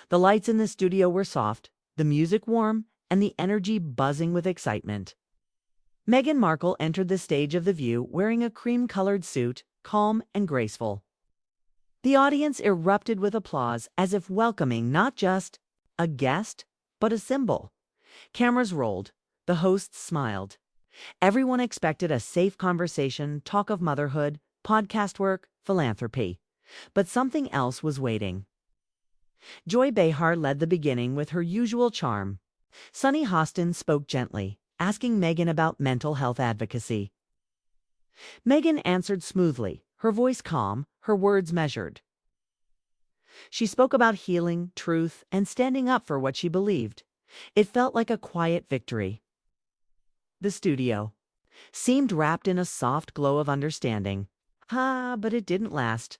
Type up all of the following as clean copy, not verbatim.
The lights in the studio were soft, the music warm, and the energy buzzing with excitement. Meghan Markle entered the stage of The View wearing a cream-colored suit, calm and graceful. The audience erupted with applause as if welcoming not just a guest, but a symbol. Cameras rolled. The hosts smiled. Everyone expected a safe conversation, talk of motherhood, podcast work, philanthropy. But something else was waiting. Joy Behar led the beginning with her usual charm. Sunny Hostin spoke gently, asking Meghan about mental health advocacy. Meghan answered smoothly, her voice calm, her words measured. She spoke about healing, truth, and standing up for what she believed. It felt like a quiet victory. The studio seemed wrapped in a soft glow of understanding. But it didn't last.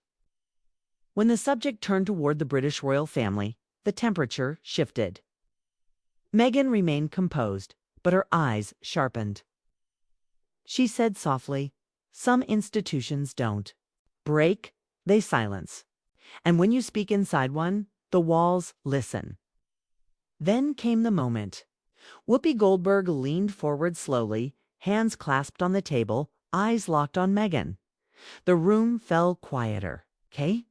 When the subject turned toward the British royal family, the temperature shifted. Meghan remained composed, but her eyes sharpened. She said softly, "Some institutions don't break, they silence. And when you speak inside one, the walls listen." Then came the moment. Whoopi Goldberg leaned forward slowly, hands clasped on the table, eyes locked on Meghan. The room fell quieter. "Okay?"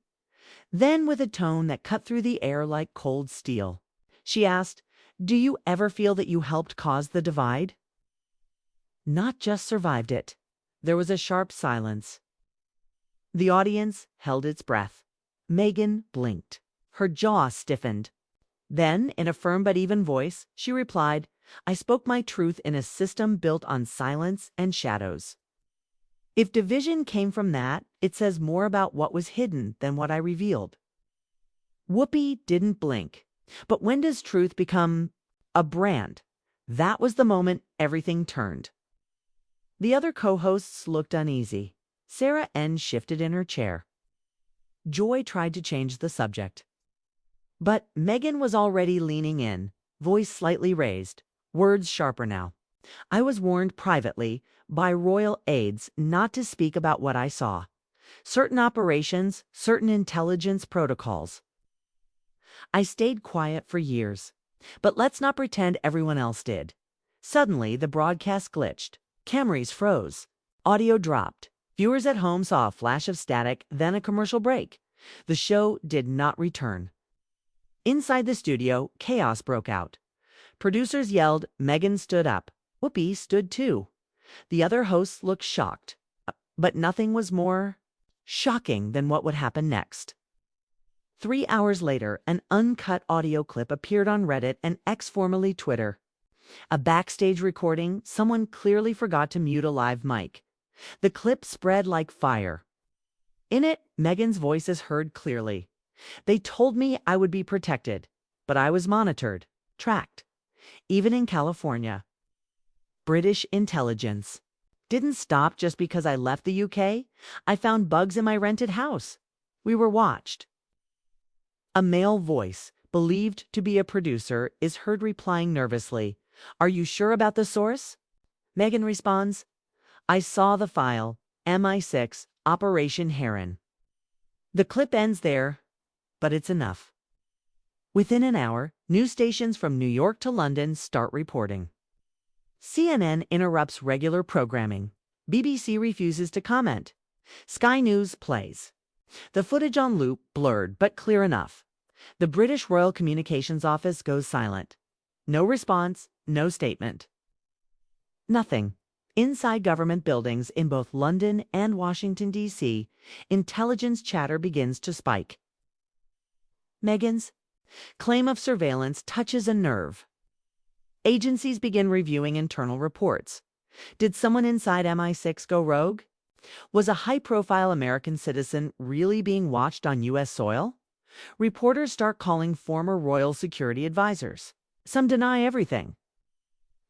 Then, with a tone that cut through the air like cold steel, she asked, "Do you ever feel that you helped cause the divide?" "Not just survived it." There was a sharp silence. The audience held its breath. Meghan blinked. Her jaw stiffened. Then, in a firm but even voice, she replied, "I spoke my truth in a system built on silence and shadows. If division came from that, it says more about what was hidden than what I revealed." Whoopi didn't blink. But when does truth become a brand? That was the moment everything turned. The other co-hosts looked uneasy. Sarah N. shifted in her chair. Joy tried to change the subject. But Meghan was already leaning in, voice slightly raised, words sharper now. "I was warned privately by royal aides not to speak about what I saw. Certain operations, certain intelligence protocols. I stayed quiet for years. But let's not pretend everyone else did." Suddenly, the broadcast glitched. Cameras froze. Audio dropped. Viewers at home saw a flash of static, then a commercial break. The show did not return. Inside the studio, chaos broke out. Producers yelled, Meghan stood up. Whoopi stood too. The other hosts looked shocked. But nothing was more shocking than what would happen next. 3 hours later, an uncut audio clip appeared on Reddit and X, formerly Twitter. A backstage recording, someone clearly forgot to mute a live mic. The clip spread like fire. In it, Meghan's voice is heard clearly. "They told me I would be protected, but I was monitored, tracked. Even in California. British intelligence didn't stop just because I left the UK. I found bugs in my rented house. We were watched." A male voice, believed to be a producer, is heard replying nervously, "Are you sure about the source?" Meghan responds, "I saw the file, MI6, Operation Heron." The clip ends there, but it's enough. Within an hour, news stations from New York to London start reporting. CNN interrupts regular programming. BBC refuses to comment. Sky News plays. The footage on loop, blurred but clear enough. The British Royal Communications Office goes silent. No response, no statement. Nothing. Inside government buildings in both London and Washington, D.C., intelligence chatter begins to spike. Meghan's claim of surveillance touches a nerve. Agencies begin reviewing internal reports. Did someone inside MI6 go rogue? Was a high-profile American citizen really being watched on U.S. soil? Reporters start calling former royal security advisors. Some deny everything.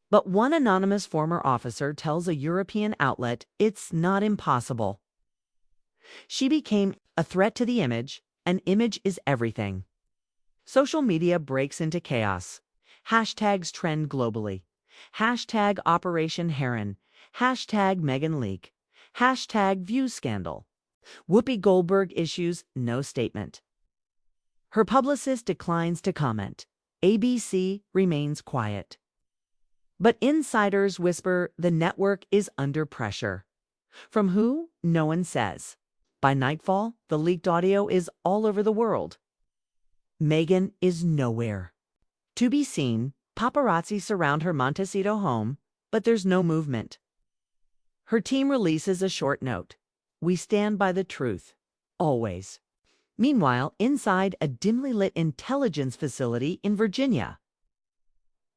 But one anonymous former officer tells a European outlet it's not impossible. She became a threat to the image, and image is everything. Social media breaks into chaos. Hashtags trend globally. Hashtag Operation Heron. Hashtag Meghan leak. Hashtag View scandal. Whoopi Goldberg issues no statement. Her publicist declines to comment. ABC remains quiet. But insiders whisper the network is under pressure. From who? No one says. By nightfall, the leaked audio is all over the world. Meghan is nowhere. To be seen, paparazzi surround her Montecito home, but there's no movement. Her team releases a short note. We stand by the truth. Always. Meanwhile, inside a dimly lit intelligence facility in Virginia,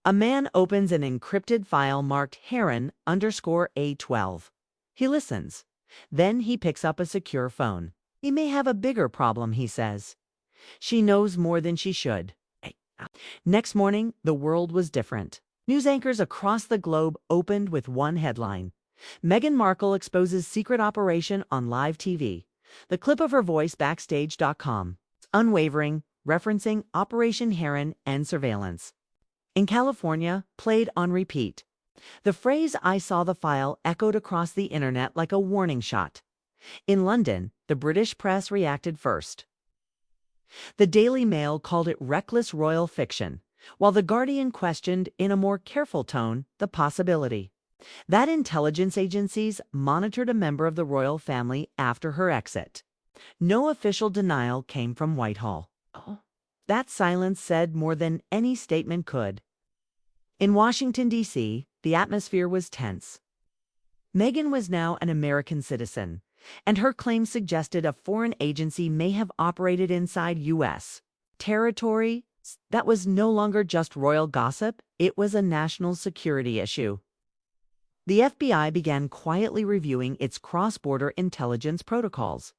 a man opens an encrypted file marked Heron_A12. He listens. Then he picks up a secure phone. He may have a bigger problem, he says. She knows more than she should. Next morning, the world was different. News anchors across the globe opened with one headline. Meghan Markle exposes secret operation on live TV. The clip of her voice backstage.com. Unwavering, referencing Operation Heron and surveillance. In California, played on repeat. The phrase "I saw the file" echoed across the internet like a warning shot. In London, the British press reacted first. The Daily Mail called it reckless royal fiction, while The Guardian questioned, in a more careful tone, the possibility that intelligence agencies monitored a member of the royal family after her exit. No official denial came from Whitehall. That silence said more than any statement could. In Washington, D.C., the atmosphere was tense. Meghan was now an American citizen, and her claims suggested a foreign agency may have operated inside U.S. territory. That was no longer just royal gossip, it was a national security issue. The FBI began quietly reviewing its cross-border intelligence protocols.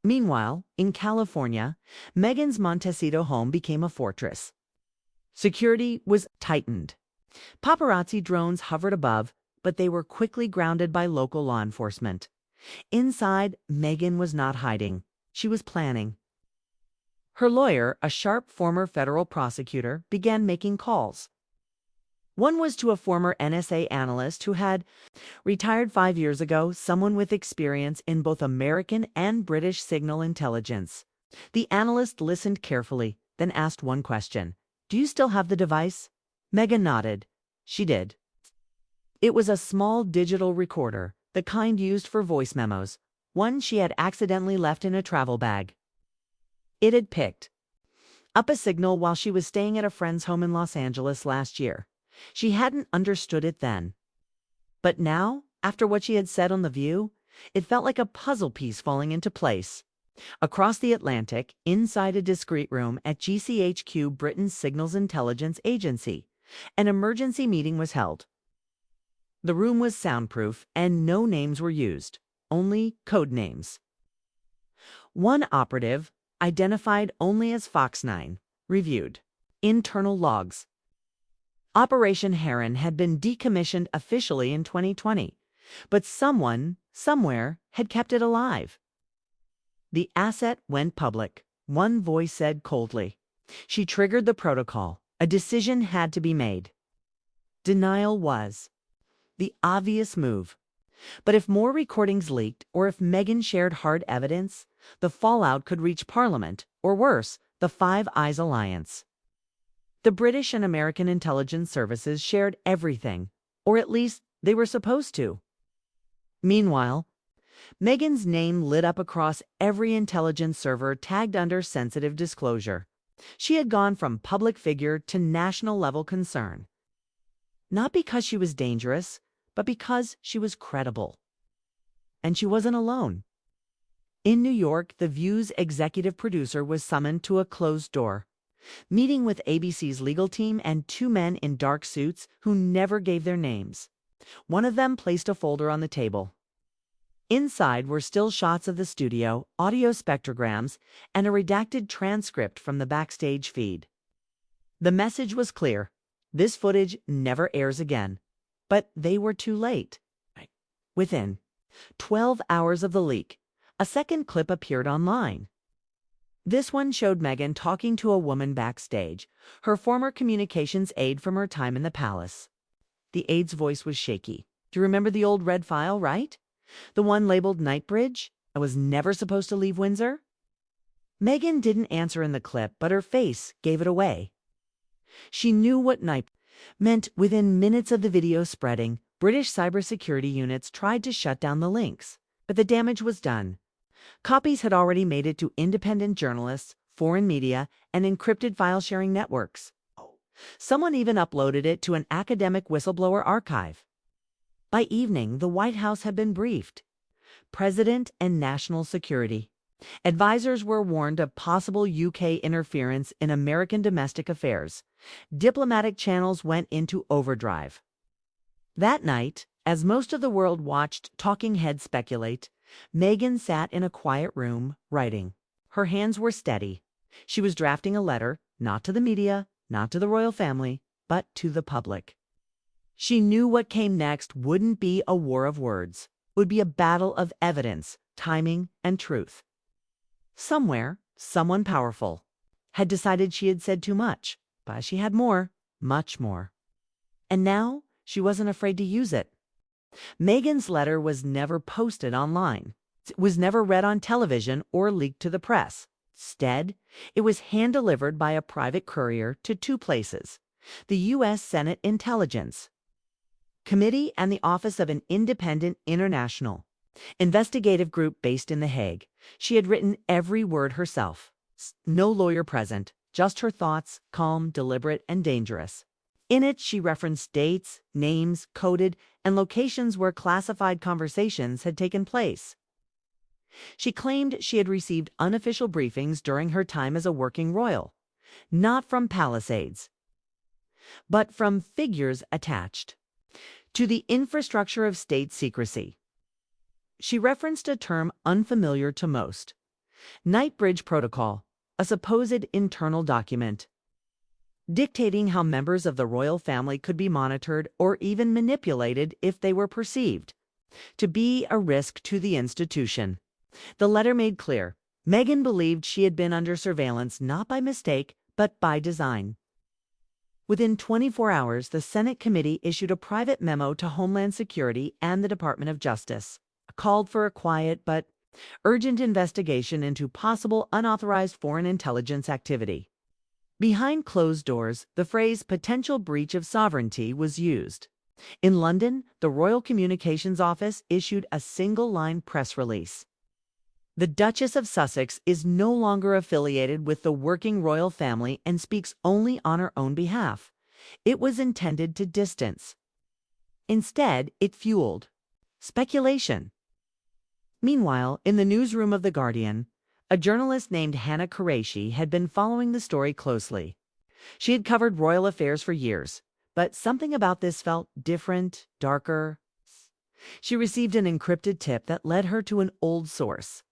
Meanwhile, in California, Meghan's Montecito home became a fortress. Security was tightened. Paparazzi drones hovered above, but they were quickly grounded by local law enforcement. Inside, Meghan was not hiding. She was planning. Her lawyer, a sharp former federal prosecutor, began making calls. One was to a former NSA analyst who had retired 5 years ago, someone with experience in both American and British signal intelligence. The analyst listened carefully, then asked one question. Do you still have the device? Meghan nodded. She did. It was a small digital recorder, the kind used for voice memos, one she had accidentally left in a travel bag. It had picked up a signal while she was staying at a friend's home in Los Angeles last year. She hadn't understood it then. But now, after what she had said on The View, it felt like a puzzle piece falling into place. Across the Atlantic, inside a discreet room at GCHQ, Britain's Signals Intelligence Agency, an emergency meeting was held. The room was soundproof and no names were used, only code names. One operative, identified only as Fox 9, reviewed internal logs. Operation Heron had been decommissioned officially in 2020, but someone, somewhere, had kept it alive. The asset went public, one voice said coldly. She triggered the protocol. A decision had to be made. Denial was the obvious move. But if more recordings leaked, or if Meghan shared hard evidence, the fallout could reach Parliament, or worse, the Five Eyes Alliance. The British and American intelligence services shared everything, or at least they were supposed to. Meanwhile, Meghan's name lit up across every intelligence server tagged under sensitive disclosure. She had gone from public figure to national-level concern. Not because she was dangerous, but because she was credible. And she wasn't alone. In New York, The View's executive producer was summoned to a closed door, meeting with ABC's legal team and two men in dark suits who never gave their names. One of them placed a folder on the table. Inside were still shots of the studio, audio spectrograms, and a redacted transcript from the backstage feed. The message was clear. This footage never airs again. But they were too late. Within 12 hours of the leak, a second clip appeared online. This one showed Meghan talking to a woman backstage, her former communications aide from her time in the palace. The aide's voice was shaky. Do you remember the old red file, right? The one labeled Knightsbridge? I was never supposed to leave Windsor? Meghan didn't answer in the clip, but her face gave it away. She knew what night meant. Within minutes of the video spreading, British cybersecurity units tried to shut down the links, but the damage was done. Copies had already made it to independent journalists, foreign media, and encrypted file-sharing networks. Someone even uploaded it to an academic whistleblower archive. By evening, the White House had been briefed. President and national security. Advisors were warned of possible UK interference in American domestic affairs. Diplomatic channels went into overdrive. That night, as most of the world watched talking heads speculate, Meghan sat in a quiet room, writing. Her hands were steady. She was drafting a letter, not to the media, not to the royal family, but to the public. She knew what came next wouldn't be a war of words. It would be a battle of evidence, timing, and truth. Somewhere, someone powerful had decided she had said too much, but she had more, much more. And now, she wasn't afraid to use it. Meghan's letter was never posted online. It was never read on television or leaked to the press. Instead, it was hand-delivered by a private courier to two places: the U.S. Senate Intelligence Committee and the Office of an Independent International Investigative Group based in The Hague. She had written every word herself. No lawyer present, just her thoughts, calm, deliberate, and dangerous. In it, she referenced dates, names, coded, and locations where classified conversations had taken place. She claimed she had received unofficial briefings during her time as a working royal, not from palisades, but from figures attached to the infrastructure of state secrecy. She referenced a term unfamiliar to most: Knightsbridge Protocol, a supposed internal document dictating how members of the royal family could be monitored or even manipulated if they were perceived to be a risk to the institution. The letter made clear, Meghan believed she had been under surveillance not by mistake, but by design. Within 24 hours, the Senate committee issued a private memo to Homeland Security and the Department of Justice, called for a quiet but urgent investigation into possible unauthorized foreign intelligence activity. Behind closed doors, the phrase potential breach of sovereignty was used. In London, the Royal Communications Office issued a single-line press release. The Duchess of Sussex is no longer affiliated with the working royal family and speaks only on her own behalf. It was intended to distance. Instead, it fueled speculation. Meanwhile, in the newsroom of The Guardian, a journalist named Hannah Qureshi had been following the story closely. She had covered royal affairs for years, but something about this felt different, darker. She received an encrypted tip that led her to an old source,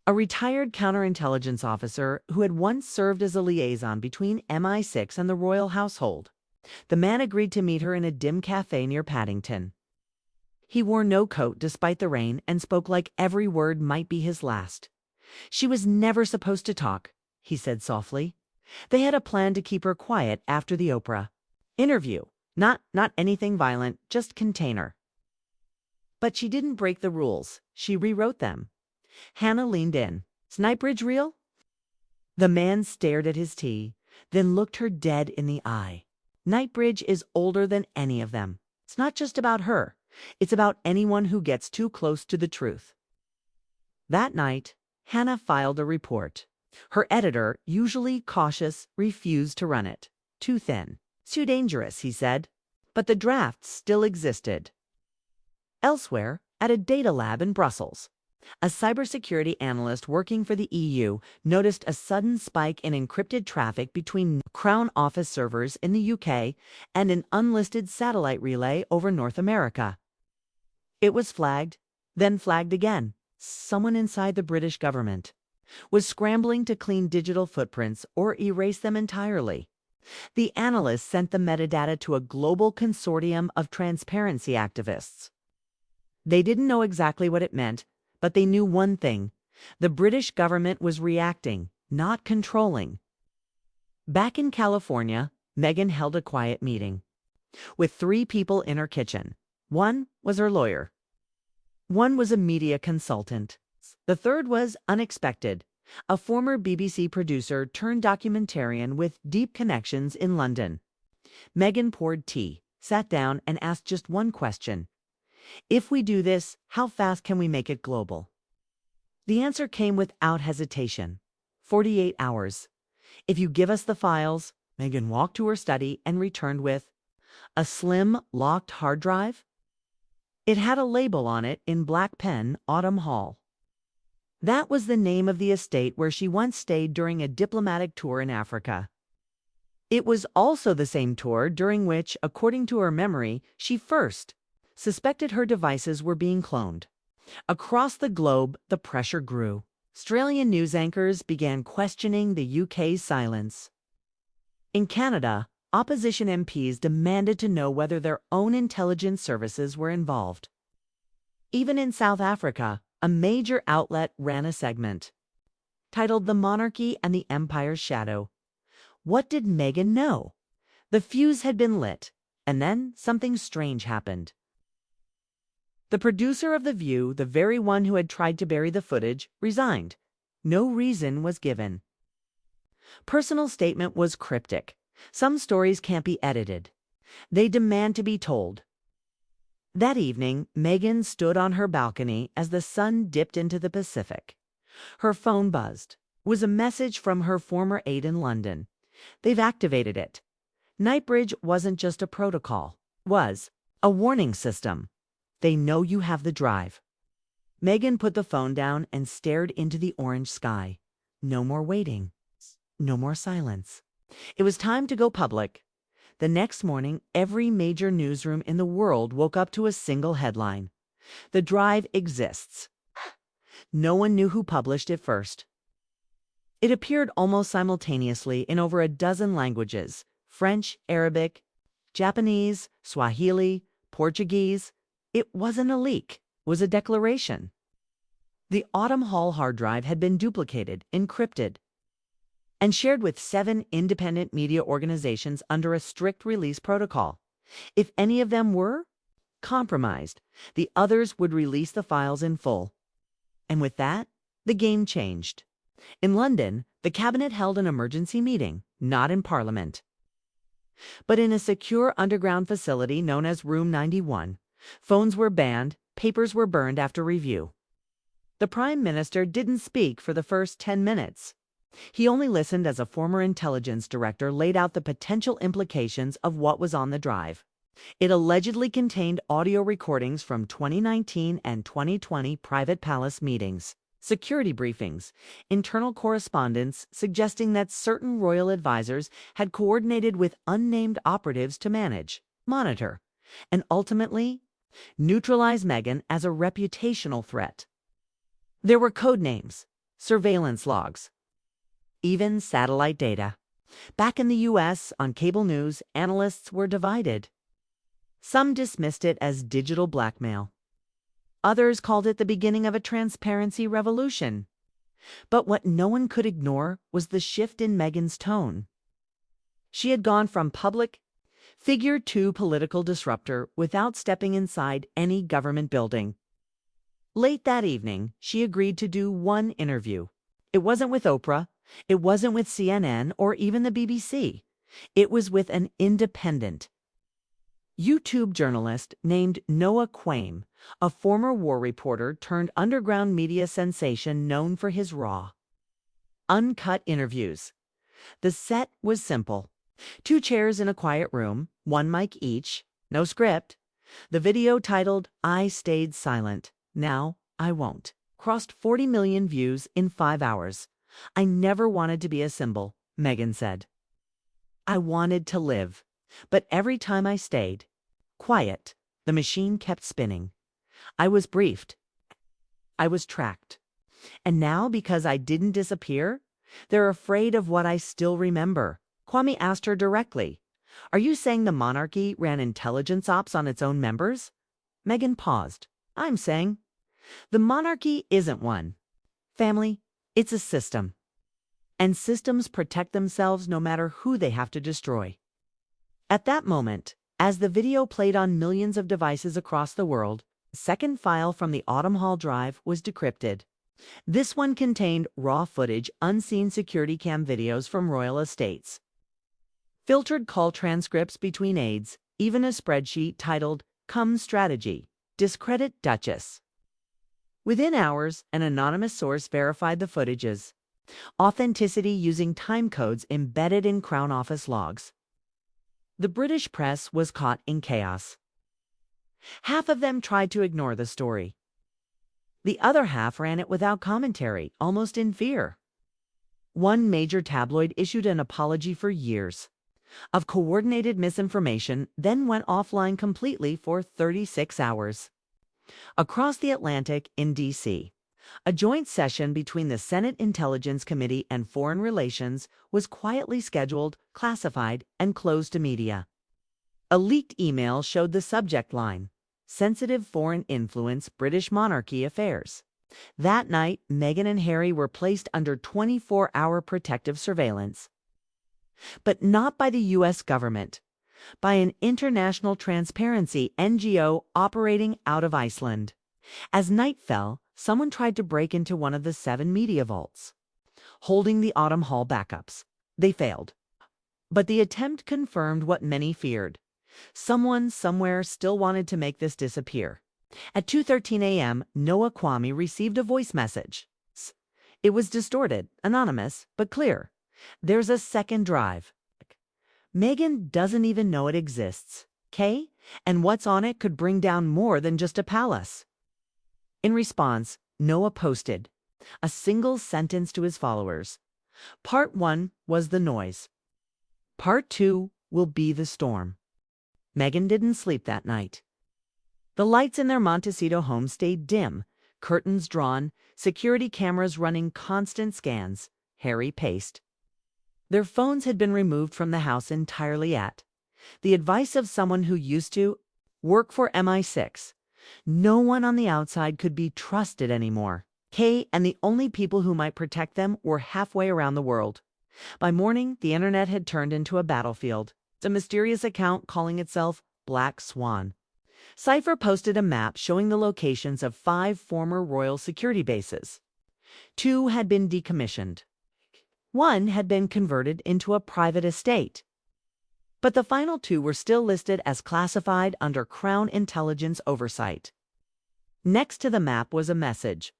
a retired counterintelligence officer who had once served as a liaison between MI6 and the royal household. The man agreed to meet her in a dim cafe near Paddington. He wore no coat despite the rain and spoke like every word might be his last. She was never supposed to talk, he said softly. They had a plan to keep her quiet after the Oprah interview. Not anything violent, just contain her. But she didn't break the rules. She rewrote them. Hannah leaned in. Is Knightsbridge real? The man stared at his tea, then looked her dead in the eye. Knightsbridge is older than any of them. It's not just about her. It's about anyone who gets too close to the truth. That night, Hannah filed a report. Her editor, usually cautious, refused to run it. Too thin. Too dangerous, he said. But the draft still existed. Elsewhere, at a data lab in Brussels, a cybersecurity analyst working for the EU noticed a sudden spike in encrypted traffic between Crown Office servers in the UK and an unlisted satellite relay over North America. It was flagged, then flagged again. Someone inside the British government was scrambling to clean digital footprints or erase them entirely. The analyst sent the metadata to a global consortium of transparency activists. They didn't know exactly what it meant, but they knew one thing: the British government was reacting, not controlling. Back in California, Meghan held a quiet meeting with 3 people in her kitchen. One was her lawyer. One was a media consultant. The third was unexpected, a former BBC producer turned documentarian with deep connections in London. Meghan poured tea, sat down, and asked just one question. If we do this, how fast can we make it global? The answer came without hesitation. 48 hours. If you give us the files, Meghan walked to her study and returned with a slim, locked hard drive. It had a label on it in black pen, Autumn Hall. That was the name of the estate where she once stayed during a diplomatic tour in Africa. It was also the same tour during which, according to her memory, she first suspected her devices were being cloned. Across the globe, the pressure grew. Australian news anchors began questioning the UK's silence. In Canada, opposition MPs demanded to know whether their own intelligence services were involved. Even in South Africa, a major outlet ran a segment titled "The Monarchy and the Empire's Shadow." What did Meghan know? The fuse had been lit, and then something strange happened. The producer of The View, the very one who had tried to bury the footage, resigned. No reason was given. Personal statement was cryptic. Some stories can't be edited. They demand to be told. That evening, Meghan stood on her balcony as the sun dipped into the Pacific. Her phone buzzed. It was a message from her former aide in London. They've activated it. Nightbridge wasn't just a protocol. It was a warning system. They know you have the drive. Meghan put the phone down and stared into the orange sky. No more waiting. No more silence. It was time to go public. The next morning, every major newsroom in the world woke up to a single headline. The drive exists. No one knew who published it first. It appeared almost simultaneously in over a dozen languages: French, Arabic, Japanese, Swahili, Portuguese. It wasn't a leak, it was a declaration. The Autumn Hall hard drive had been duplicated, encrypted, and shared with 7 independent media organizations under a strict release protocol. If any of them were compromised, the others would release the files in full. And with that, the game changed. In London, the cabinet held an emergency meeting, not in Parliament, but in a secure underground facility known as Room 91. Phones were banned, papers were burned after review. The Prime Minister didn't speak for the first 10 minutes. He only listened as a former intelligence director laid out the potential implications of what was on the drive. It allegedly contained audio recordings from 2019 and 2020 private palace meetings, security briefings, internal correspondence suggesting that certain royal advisors had coordinated with unnamed operatives to manage, monitor, and ultimately neutralize Meghan as a reputational threat. There were code names, surveillance logs, even satellite data. Back in the US, on cable news, analysts were divided. Some dismissed it as digital blackmail. Others called it the beginning of a transparency revolution. But what no one could ignore was the shift in Meghan's tone. She had gone from public figure to political disruptor without stepping inside any government building. Late that evening, she agreed to do one interview. It wasn't with Oprah. It wasn't with CNN or even the BBC. It was with an independent YouTube journalist named Noah Quaim, a former war reporter turned underground media sensation known for his raw, uncut interviews. The set was simple. 2 chairs in a quiet room, 1 mic each, no script. The video, titled "I Stayed Silent, Now I Won't," crossed 40 million views in 5 hours. "I never wanted to be a symbol," Meghan said. "I wanted to live. But every time I stayed quiet, the machine kept spinning. I was briefed. I was tracked. And now, because I didn't disappear, they're afraid of what I still remember." Kwame asked her directly, "Are you saying the monarchy ran intelligence ops on its own members?" Meghan paused. "I'm saying the monarchy isn't one family, it's a system. And systems protect themselves no matter who they have to destroy." At that moment, as the video played on millions of devices across the world, the second file from the Autumn Hall drive was decrypted. This one contained raw footage, unseen security cam videos from royal estates, filtered call transcripts between aides, even a spreadsheet titled "Come Strategy, Discredit Duchess." Within hours, an anonymous source verified the footage's authenticity using time codes embedded in Crown Office logs. The British press was caught in chaos. Half of them tried to ignore the story. The other half ran it without commentary, almost in fear. One major tabloid issued an apology for years of coordinated misinformation, then went offline completely for 36 hours. Across the Atlantic in D.C., a joint session between the Senate Intelligence Committee and Foreign Relations was quietly scheduled, classified, and closed to media. A leaked email showed the subject line, "Sensitive Foreign Influence, British Monarchy Affairs." That night, Meghan and Harry were placed under 24-hour protective surveillance. But not by the U.S. government, by an international transparency NGO operating out of Iceland. As night fell, someone tried to break into one of the 7 media vaults, holding the Autumn Hall backups. They failed. But the attempt confirmed what many feared. Someone somewhere still wanted to make this disappear. At 2:13 a.m., Noah Kwame received a voice message. It was distorted, anonymous, but clear. "There's a second drive. Meghan doesn't even know it exists. Okay? And what's on it could bring down more than just a palace." In response, Noah posted a single sentence to his followers. Part 1 was the noise. Part 2 will be the storm. Meghan didn't sleep that night. The lights in their Montecito home stayed dim, curtains drawn, security cameras running constant scans. Harry paced. Their phones had been removed from the house entirely at the advice of someone who used to work for MI6. No one on the outside could be trusted anymore. Kay and the only people who might protect them were halfway around the world. By morning, the internet had turned into a battlefield. A mysterious account calling itself Black Swan Cypher posted a map showing the locations of 5 former royal security bases. 2 had been decommissioned. 1 had been converted into a private estate. But the final 2 were still listed as classified under Crown Intelligence oversight. Next to the map was a message.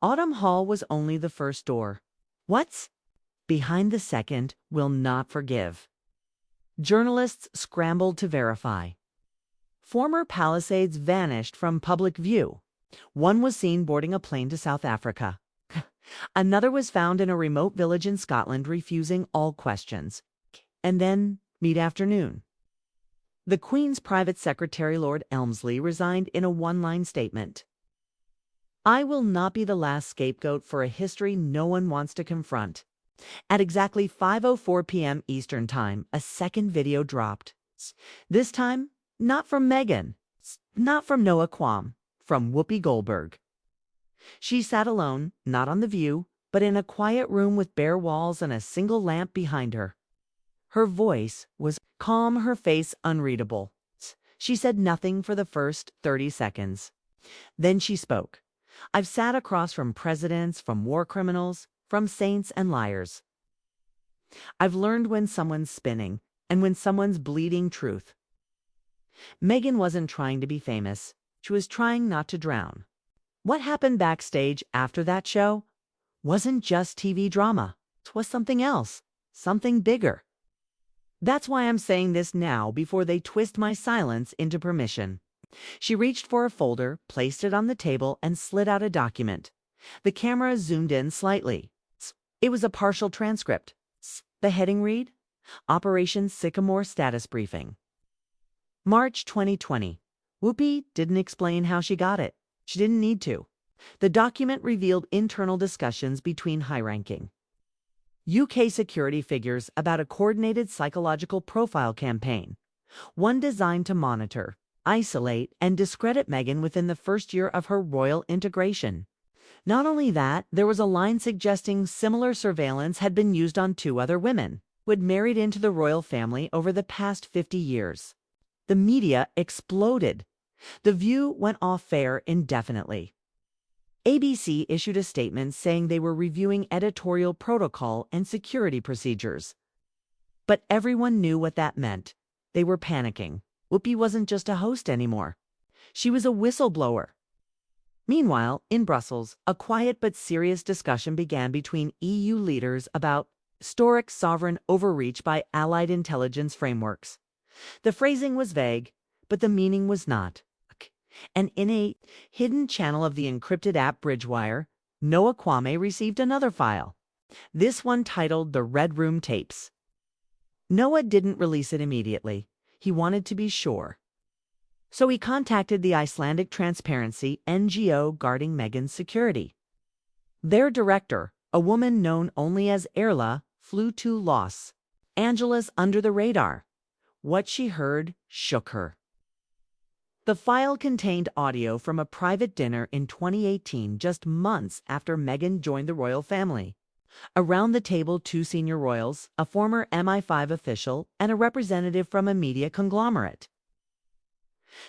Autumn Hall was only the first door. What's behind the second will not forgive. Journalists scrambled to verify. Former Palisades vanished from public view. 1 was seen boarding a plane to South Africa. Another was found in a remote village in Scotland refusing all questions. And then, mid-afternoon, the Queen's private secretary, Lord Elmsley, resigned in a one-line statement. "I will not be the last scapegoat for a history no one wants to confront." At exactly 5:04 p.m. Eastern Time, a second video dropped. This time, not from Meghan, not from Noah Kwame, from Whoopi Goldberg. She sat alone, not on The View, but in a quiet room with bare walls and a single lamp behind her. Her voice was calm, her face unreadable. She said nothing for the first 30 seconds. Then she spoke. "I've sat across from presidents, from war criminals, from saints and liars. I've learned when someone's spinning and when someone's bleeding truth." Meghan wasn't trying to be famous. She was trying not to drown. What happened backstage after that show wasn't just TV drama. It was something else, something bigger. That's why I'm saying this now before they twist my silence into permission. She reached for a folder, placed it on the table, and slid out a document. The camera zoomed in slightly. It was a partial transcript. The heading read, "Operation Sycamore Status Briefing. March 2020. Whoopi didn't explain how she got it. She didn't need to. The document revealed internal discussions between high-ranking UK security figures about a coordinated psychological profile campaign, one designed to monitor, isolate, and discredit Meghan within the first year of her royal integration. Not only that, there was a line suggesting similar surveillance had been used on 2 other women who had married into the royal family over the past 50 years. The media exploded. The View went off air indefinitely. ABC issued a statement saying they were reviewing editorial protocol and security procedures. But everyone knew what that meant. They were panicking. Whoopi wasn't just a host anymore. She was a whistleblower. Meanwhile, in Brussels, a quiet but serious discussion began between EU leaders about historic sovereign overreach by allied intelligence frameworks. The phrasing was vague, but the meaning was not. And in a hidden channel of the encrypted app Bridgewire, Noah Kwame received another file. This one titled The Red Room Tapes. Noah didn't release it immediately. He wanted to be sure. So he contacted the Icelandic Transparency NGO guarding Meghan's security. Their director, a woman known only as Erla, flew to Los Angeles under the radar. What she heard shook her. The file contained audio from a private dinner in 2018, just months after Meghan joined the royal family. Around the table, two senior royals, a former MI5 official, and a representative from a media conglomerate.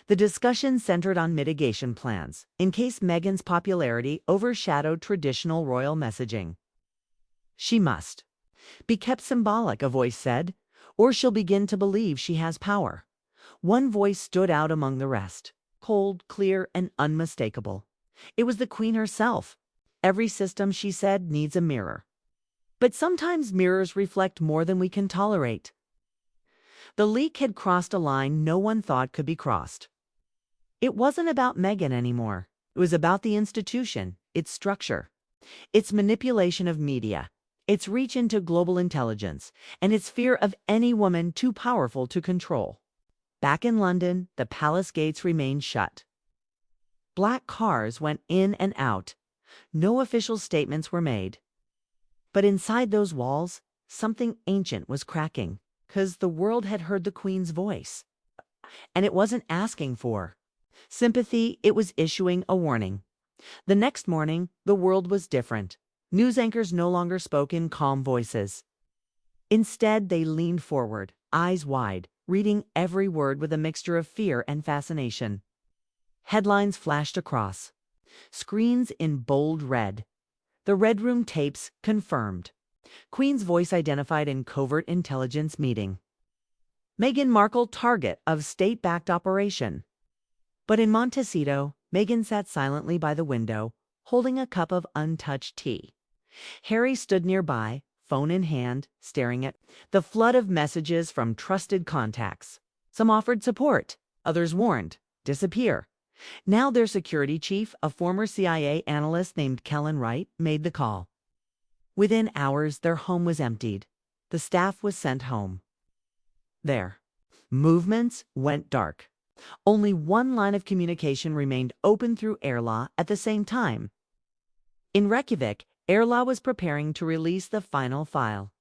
The discussion centered on mitigation plans, in case Meghan's popularity overshadowed traditional royal messaging. She must be kept symbolic, a voice said, or she'll begin to believe she has power. One voice stood out among the rest, cold, clear, and unmistakable. It was the Queen herself. Every system, she said, needs a mirror. But sometimes mirrors reflect more than we can tolerate. The leak had crossed a line no one thought could be crossed. It wasn't about Meghan anymore. It was about the institution, its structure, its manipulation of media, its reach into global intelligence, and its fear of any woman too powerful to control. Back in London, the palace gates remained shut. Black cars went in and out. No official statements were made. But inside those walls, something ancient was cracking, 'cause the world had heard the Queen's voice. And it wasn't asking for sympathy, it was issuing a warning. The next morning, the world was different. News anchors no longer spoke in calm voices. Instead, they leaned forward, eyes wide, reading every word with a mixture of fear and fascination. Headlines flashed across. Screens in bold red. The Red Room tapes confirmed. Queen's voice identified in covert intelligence meeting. Meghan Markle target of state-backed operation. But in Montecito, Meghan sat silently by the window, holding a cup of untouched tea. Harry stood nearby, phone in hand, staring at the flood of messages from trusted contacts. Some offered support, others warned, disappear. Now their security chief, a former CIA analyst named Kellen Wright, made the call. Within hours, their home was emptied. The staff was sent home. Their movements went dark. Only one line of communication remained open through Erla at the same time. In Reykjavik, Erla was preparing to release the final file.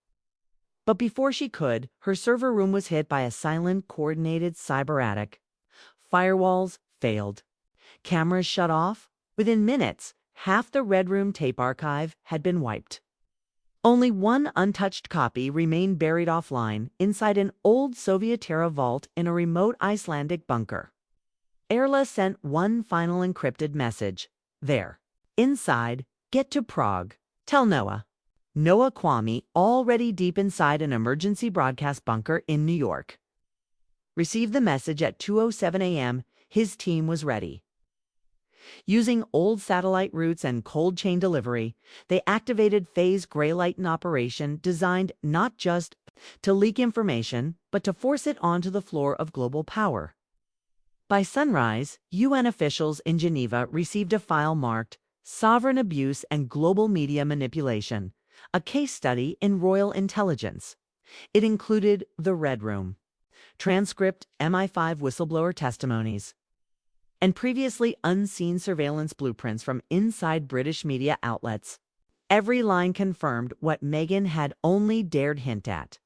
But before she could, her server room was hit by a silent, coordinated cyber attack. Firewalls failed. Cameras shut off. Within minutes, half the Red Room tape archive had been wiped. Only one untouched copy remained buried offline inside an old Soviet-era vault in a remote Icelandic bunker. Erla sent one final encrypted message. There. Inside, get to Prague. Tell Noah. Noah Kwame, already deep inside an emergency broadcast bunker in New York. Received the message at 2:07 a.m. His team was ready. Using old satellite routes and cold chain delivery, they activated Phase Greylighten operation designed not just to leak information, but to force it onto the floor of global power. By sunrise, UN officials in Geneva received a file marked Sovereign Abuse and Global Media Manipulation, a case study in royal intelligence. It included the Red Room, transcript MI5 whistleblower testimonies, and previously unseen surveillance blueprints from inside British media outlets. Every line confirmed what Meghan had only dared hint at.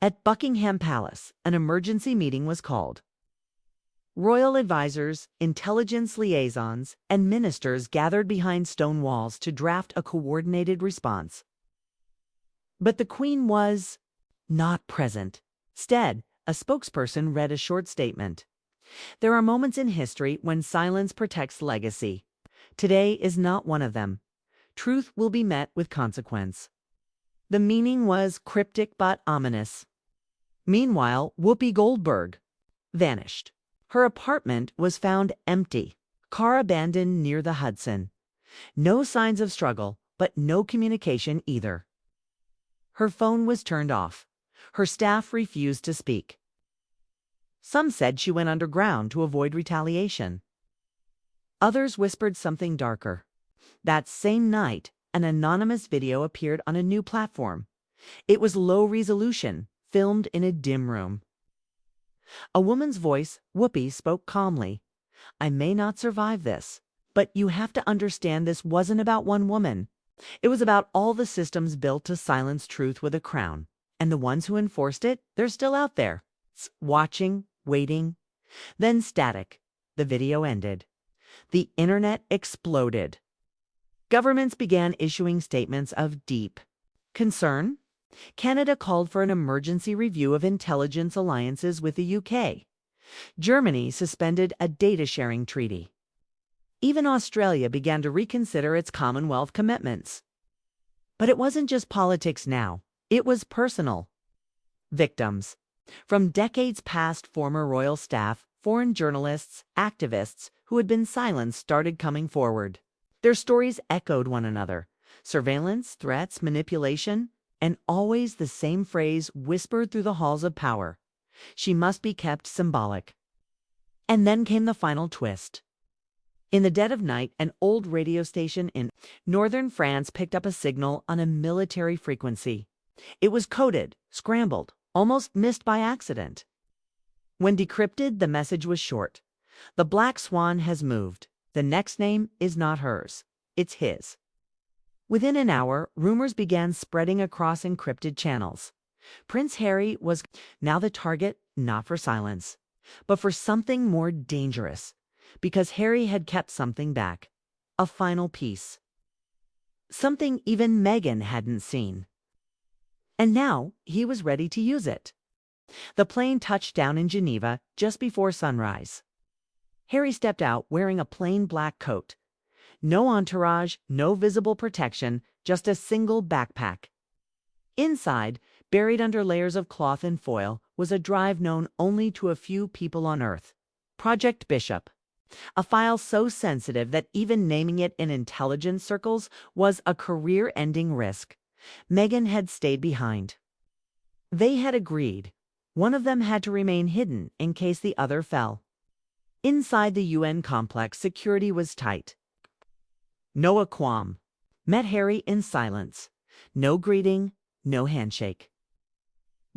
At Buckingham Palace, an emergency meeting was called. Royal advisors, intelligence liaisons, and ministers gathered behind stone walls to draft a coordinated response. But the Queen was not present. Instead, a spokesperson read a short statement. There are moments in history when silence protects legacy. Today is not one of them. Truth will be met with consequence. The meaning was cryptic but ominous. Meanwhile, Whoopi Goldberg vanished. Her apartment was found empty, car abandoned near the Hudson. No signs of struggle, but no communication either. Her phone was turned off. Her staff refused to speak. Some said she went underground to avoid retaliation. Others whispered something darker. That same night, an anonymous video appeared on a new platform. It was low resolution, filmed in a dim room. A woman's voice, Whoopi, spoke calmly. "I may not survive this, but you have to understand this wasn't about one woman. It was about all the systems built to silence truth with a crown. And the ones who enforced it, they're still out there, watching, waiting." Then static. The video ended. The internet exploded. Governments began issuing statements of deep concern. Canada called for an emergency review of intelligence alliances with the UK. Germany suspended a data-sharing treaty. Even Australia began to reconsider its Commonwealth commitments. But it wasn't just politics now. It was personal. Victims. From decades past, former royal staff, foreign journalists, activists who had been silenced started coming forward. Their stories echoed one another. Surveillance, threats, manipulation, and always the same phrase whispered through the halls of power. She must be kept symbolic. And then came the final twist. In the dead of night, an old radio station in northern France picked up a signal on a military frequency. It was coded, scrambled, almost missed by accident. When decrypted, the message was short. "The Black Swan has moved. The next name is not hers. It's his." Within an hour, rumors began spreading across encrypted channels. Prince Harry was now the target, not for silence, but for something more dangerous, because Harry had kept something back, a final piece. Something even Meghan hadn't seen. And now he was ready to use it. The plane touched down in Geneva just before sunrise. Harry stepped out wearing a plain black coat. No entourage, no visible protection, just a single backpack. Inside, buried under layers of cloth and foil, was a drive known only to a few people on Earth. Project Bishop. A file so sensitive that even naming it in intelligence circles was a career-ending risk. Meghan had stayed behind. They had agreed. One of them had to remain hidden in case the other fell. Inside the UN complex, security was tight. Noah Quam met Harry in silence. No greeting, no handshake.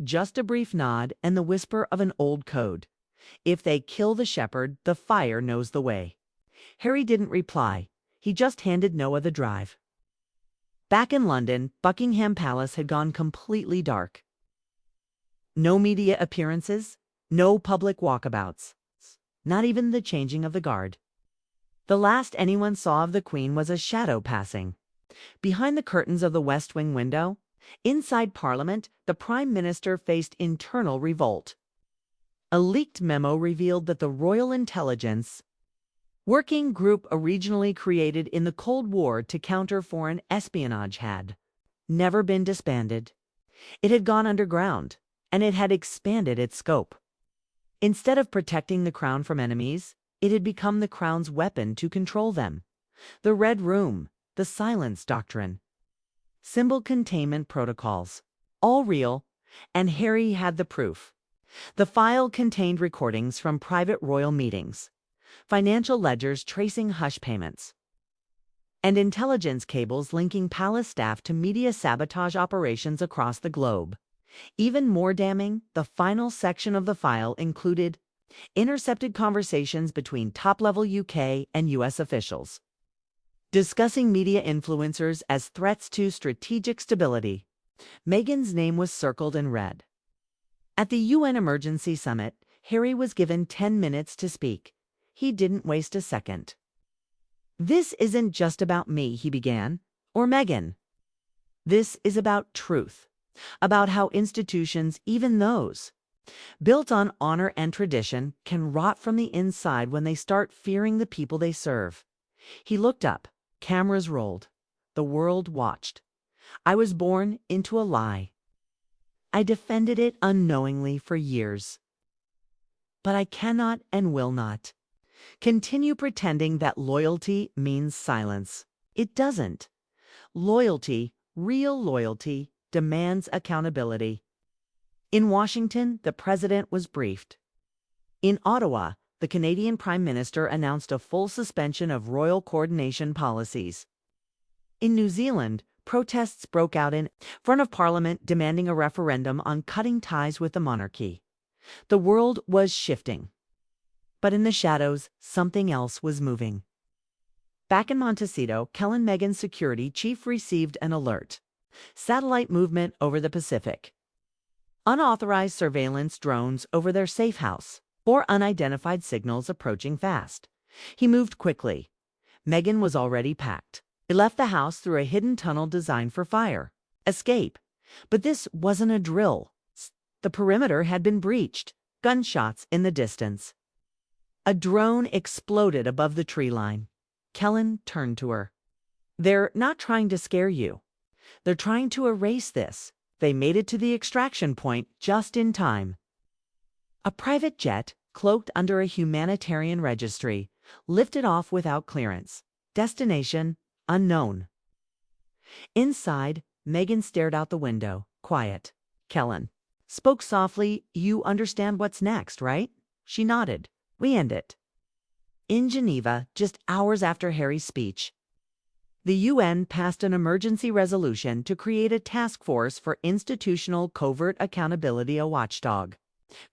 Just a brief nod and the whisper of an old code. "If they kill the shepherd, the fire knows the way." Harry didn't reply. He just handed Noah the drive. Back in London, Buckingham Palace had gone completely dark. No media appearances, no public walkabouts, not even the changing of the guard. The last anyone saw of the Queen was a shadow passing. Behind the curtains of the West Wing window, inside Parliament, the Prime Minister faced internal revolt. A leaked memo revealed that the Royal Intelligence Working Group originally created in the Cold War to counter foreign espionage had never been disbanded. It had gone underground, and it had expanded its scope. Instead of protecting the crown from enemies, it had become the crown's weapon to control them. The Red Room, the Silence Doctrine, symbol containment protocols, all real, and Harry had the proof. The file contained recordings from private royal meetings, financial ledgers tracing hush payments, and intelligence cables linking palace staff to media sabotage operations across the globe. Even more damning, the final section of the file included intercepted conversations between top-level UK and US officials, discussing media influencers as threats to strategic stability. Meghan's name was circled in red. At the UN Emergency Summit, Harry was given 10 minutes to speak. He didn't waste a second. "This isn't just about me," he began, "or Meghan. This is about truth, about how institutions, even those built on honor and tradition, can rot from the inside when they start fearing the people they serve." He looked up. Cameras rolled. The world watched. I was born into a lie. I defended it unknowingly for years. But I cannot and will not continue pretending that loyalty means silence. It doesn't. Loyalty, real loyalty, demands accountability. In Washington, the president was briefed. In Ottawa, the Canadian Prime Minister announced a full suspension of royal coordination policies. In New Zealand, protests broke out in front of Parliament demanding a referendum on cutting ties with the monarchy. The world was shifting. But in the shadows, something else was moving. Back in Montecito, Kellen Meghan's security chief received an alert. Satellite movement over the Pacific. Unauthorized surveillance drones over their safe house. 4 unidentified signals approaching fast. He moved quickly. Meghan was already packed. He left the house through a hidden tunnel designed for fire. Escape. But this wasn't a drill. The perimeter had been breached. Gunshots in the distance. A drone exploded above the tree line. Kellen turned to her. They're not trying to scare you. They're trying to erase this. They made it to the extraction point just in time. A private jet, cloaked under a humanitarian registry, lifted off without clearance. Destination unknown. Inside, Meghan stared out the window, quiet. Kellen spoke softly. You understand what's next, right? She nodded. We end it. In Geneva, just hours after Harry's speech, the UN passed an emergency resolution to create a task force for institutional covert accountability, a watchdog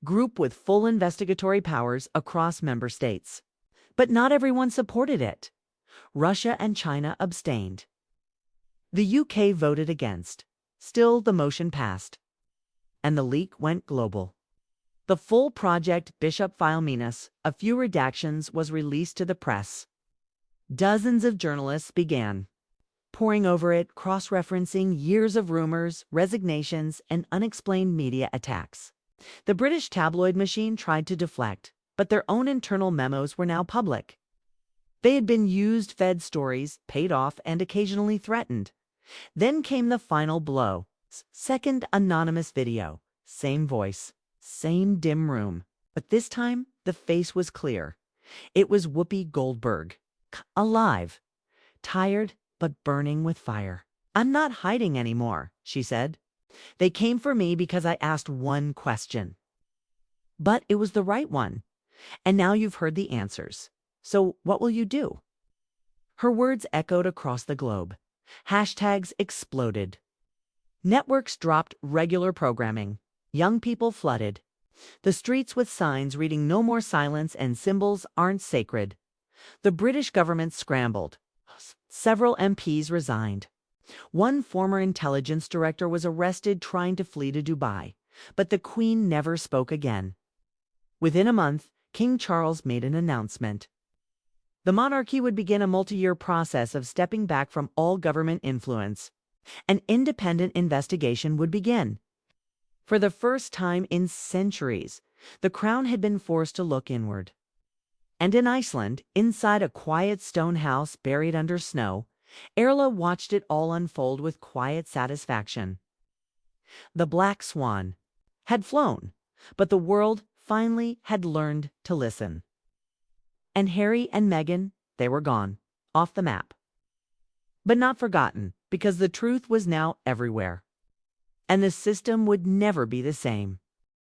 group with full investigatory powers across member states. But not everyone supported it. Russia and China abstained. The UK voted against. Still, the motion passed. And the leak went global. The full project, Bishop File Minas, a few redactions, was released to the press. Dozens of journalists began poring over it, cross-referencing years of rumors, resignations, and unexplained media attacks. The British tabloid machine tried to deflect, but their own internal memos were now public. They had been used, fed stories, paid off, and occasionally threatened. Then came the final blow. Second anonymous video. Same voice. Same dim room. But this time, the face was clear. It was Whoopi Goldberg. Alive. Tired, but burning with fire. I'm not hiding anymore, she said. They came for me because I asked one question. But it was the right one. And now you've heard the answers. So what will you do? Her words echoed across the globe. Hashtags exploded. Networks dropped regular programming. Young people flooded the streets with signs reading "No more silence" and "Symbols aren't sacred." The British government scrambled. Several MPs resigned. One former intelligence director was arrested trying to flee to Dubai, but the Queen never spoke again. Within a month, King Charles made an announcement. The monarchy would begin a multi-year process of stepping back from all government influence. An independent investigation would begin. For the first time in centuries, the crown had been forced to look inward. And in Iceland, inside a quiet stone house buried under snow, Erla watched it all unfold with quiet satisfaction. The Black Swan had flown, but the world finally had learned to listen. And Harry and Meghan, they were gone, off the map. But not forgotten, because the truth was now everywhere. And the system would never be the same.